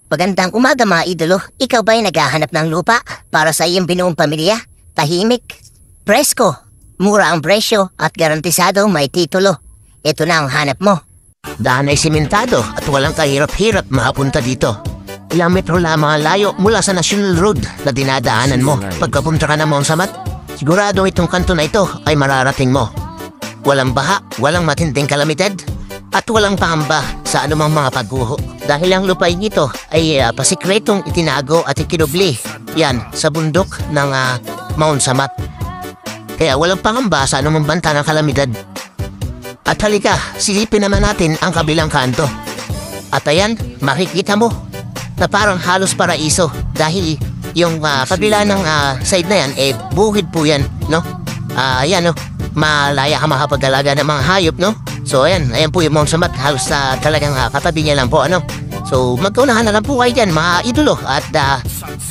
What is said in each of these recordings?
Magandang umaga mga idolo. Ikaw ba'y naghahanap ng lupa para sa iyong binuong pamilya? Tahimik, presko, mura ang presyo at garantisado may titulo. Ito na ang hanap mo. Daan ay simentado at walang kahirap-hirap makapunta dito. Ilang metro lamang ang layo mula sa National Road na dinadaanan mo. Pagkapunta ka na Monsamat, siguradong itong kanto na ito ay mararating mo. Walang baha, walang matinding kalamidad, at walang pangamba sa anumang mga pagguho. Dahil ang lupain nito ay pasikretong itinago at ikinubli yan sa bundok ng Mount Samat. Kaya walang pangamba sa anumang banta ng kalamidad. At halika, silipin naman natin ang kabilang kanto. At ayan, makikita mo na parang halos paraiso dahil yung kabila ng side na yan, buhid po yan, no? Ayan, no? Malaya ka makapag-alaga ng mga hayop, no? So, ayan po yung Mount Samat, halos talagang katabi niya lang po, ano? So, magkaunahan na lang po kayo dyan, mga idolo. At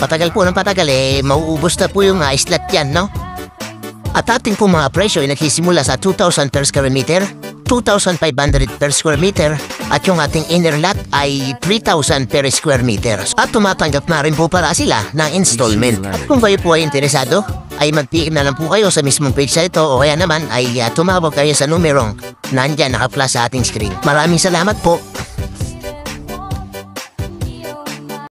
patagal po ng patagal, mauubos na po yung islat yan, no? At ating po mga presyo ay nagsisimula sa 2,000 per square meter, 2,500 per square meter, at yung ating inner lot ay 3,000 per square meter. At tumatanggap na rin po para sila ng installment. At kung kayo po ay interesado, ay mag-PM na lang po kayo sa mismong page na ito o kaya naman ay tumawag kayo sa numerong nandyan naka-flash sa ating screen. Maraming salamat po.